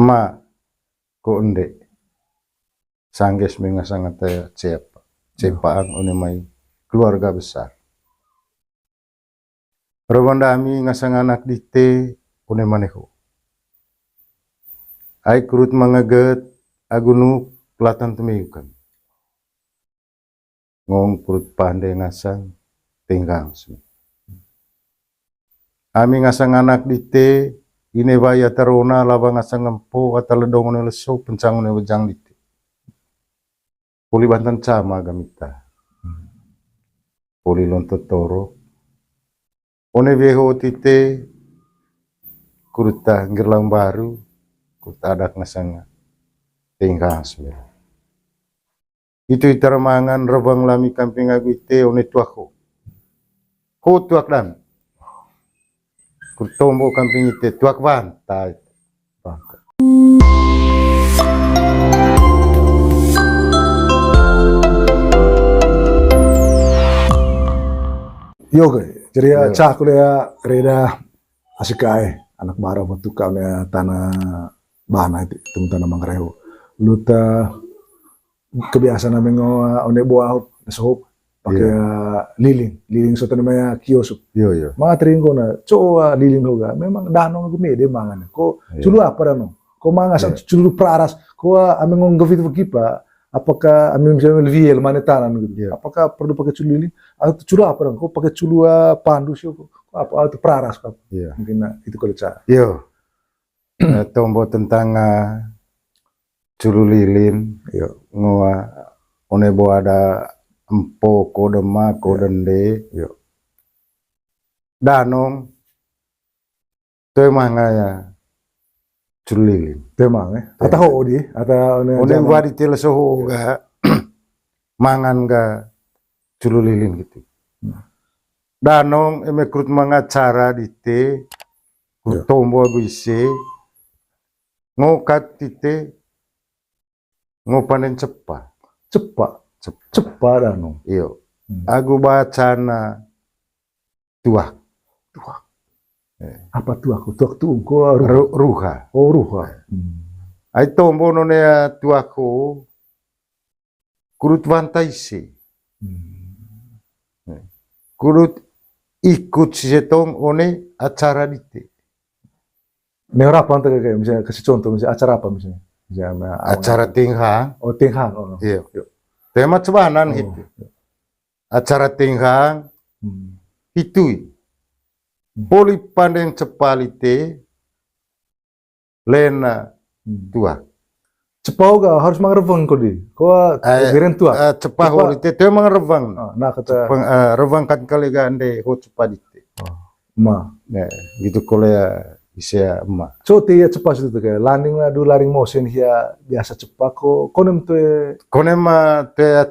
Ma ko ende sangges mengasang ata cepaan one mai keluarga besar. Rawandami ngasang anak dite one maneho. Ai kurut mangaget agunu kelatan temeyukan. Ngong kurut pandai ngasang tenggang semi. Ami ngasang anak dite ine baya tarona laba ngasang ngempo ata ledong ne leso pencang ne wejang dite. Puli bantan cama gamita. Puli lontot toro. One veho tite kuruta ngirlang baru kuruta adak ngasang tenggang semi. Itu itaramangan rebang lami kamping agite one tuako. Ho tuak dan. Kurtombo kamping ite tuak bantai. Yo jadi cah kuliah reda asikai anak bara waktu kau tanah bana itu tanah mangreho. Luta kebiasaan mengo one buah sohop pakai liling so namanya kiosuk. Yo. Mga tringo na coba liling hoga memang danong gumede mangan. Ko culu apa dano? Ko mga sa culu praras ko ameng ngavit kipa apakah ameng misalnya leviel manetanan gitu. Apakah perlu pakai culu liling atau culu apa dano? Ko pakai culu pandu sih ko apa atau praras ko. Mungkin itu kalau cara. Yo. Tombo tentang culu lilin yo ngoa one bo ada empo ko dema ko dende yo danong te mangaya culu lilin te mang atau odi atau one wadi tele soho ga mangan ga culu lilin gitu danong emekrut mangacara dite tombo aguise ngokat tite ngopanen cepat dano. Iyo. Aku bacana tuak. Apa tuak? Tuak tu ko ruha. Oh ruha. Ai tombo none tuako kurut vantaisi. Kurut ikut setong one acara dite. Merah apa kayak misalnya kasih contoh misalnya acara apa misalnya? Acara tinghang. Oh tinghang. Iya. Tema cebanan gitu. Acara tinghang itu. Poli pandeng cepalite lena tua. Cepau ga harus mangrevang ko di. Ko geren tua. Cepah horite te mangrevang. Nah kata revang kan kali gande ho cepadite. Ma. Nah, gitu kolea bisa emak. So dia cepat itu kayak landing lah dulu laring motion dia biasa cepat ko konem tuh konem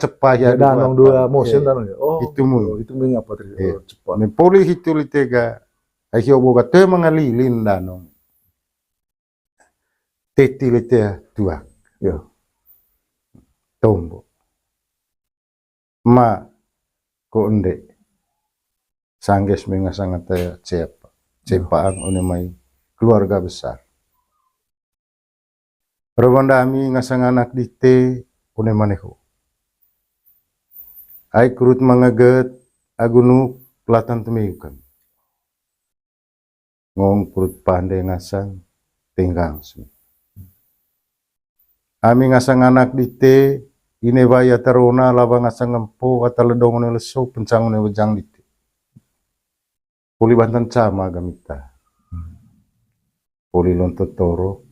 cepat ya danong dua motion danong ya. Oh itu mu itu mengapa tadi cepat. Ne poli hitu litega ahi oboga te mangalilin danong. Teti litea tua. Yo. Tombo. Ma ko ende sangges mengasang ata cepaan one mai keluarga besar. Rawandami ngasang anak dite one maneho. Ai kurut mangaget agunu kelatan temeyukan. Ngong kurut pandai ngasang tenggang semi. Ami ngasang anak dite ine baya tarona laba ngasang ngempo ata ledong ne leso pencang ne wejang dite. Puli bantan cama gamita. Poli lontot toro.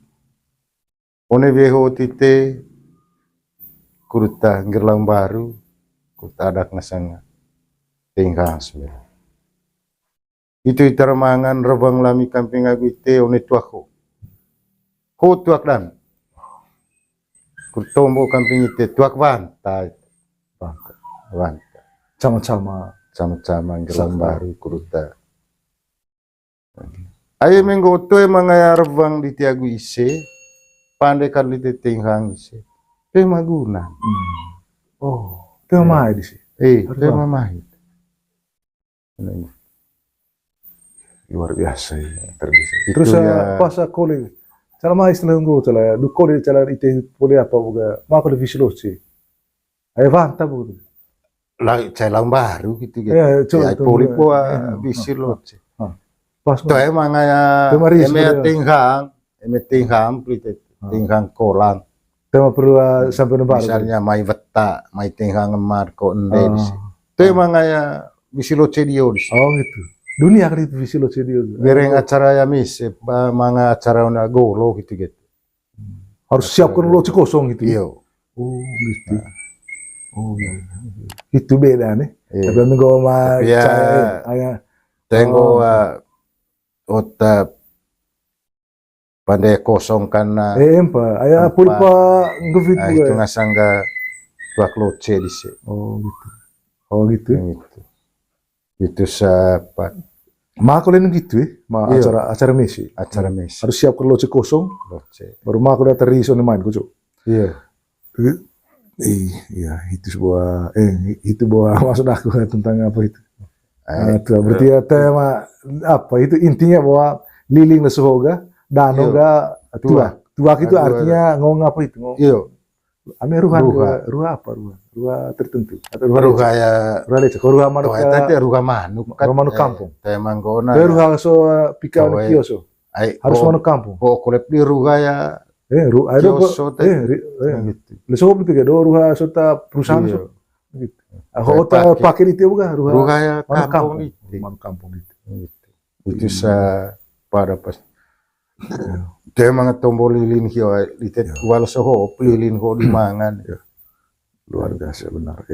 One veho tite kuruta ngirlang baru kuruta adak ngasang tenggang semi. Itu itaramangan rebang lami kamping agite one tuako. Ho tuak dan. Kurtombo kamping ite tuak bantai. Bantai. Sama-sama ngirlang baru kuruta. Ayo menggoto mangaya rebang di tiagu ise, pandai kan di tenghang ise, maguna. Oh, mahal di sini. Mahal. Luar biasa ya, tradisi. Terus pas kuliah Cara mah istilah ngo cara duko de cara ite pole apa buka mako de visiloci. Ay vanta buka. Celang baru gitu gitu. Ya, coba Ya poli po bisi lo. Pas To ay mga Maris, eme tingham plite tinghang kolang. tema perlu sampai nembar. Misalnya may vetta, may tinghang marko ende di sini. To Ah. ay mga bisi lo cedio di sini. Oh gitu. Dunia kan itu visiloci dia. Gereng acara ya mis, mga acara na golo gitu gitu. Harus siapkan loci kosong gitu. Iyo. Oh gitu. Oh iya. Itu beda nih. Iya. Tapi ame go ma Tapi ya, aya Tengo otak pandai kosongkan na empa aya tempat. pulpa ngevit itu juga. ngasangga tuak loce di sini. Oh gitu. Oh gitu. Gitu. Itu sapat Ma aku lain gitu Iya. acara Messi. acara mes Harus siapkan loci kosong loce. baru ma aku udah teriso nih main kucuk. Iya. Iya, itu sebuah maksud aku tentang apa itu. Itu berarti ya tema apa itu intinya bahwa liling lesuhoga dano ga tua. Tua itu Tua. artinya ngomong apa itu? Ngomong Iyo. ame ruhan Ruha. ruha apa ruha? Ruha tertentu atau ruha Ruha ya. ruha lecek. Kalau ruha manuk Toh tadi ruha manuk kan. ruha manuk kampung. Teh manggona. Kalau ruha so pika Toh, kioso harus manuk kampung. Oh kulep di ruha ya. Ruha ada Kioso teh. Gitu. lesuho itu ga do ruha sota perusahaan Iya. so. Gitu. Aku ta pakai itu bukan ruha Ruha ya manuk kampung kampung. itu. Manuk kampung itu. Gitu. Itu sa para pas. Dia mga tombol lilin hiyo litet wala sa ho lilin ho di mangan. Luar biasa benar.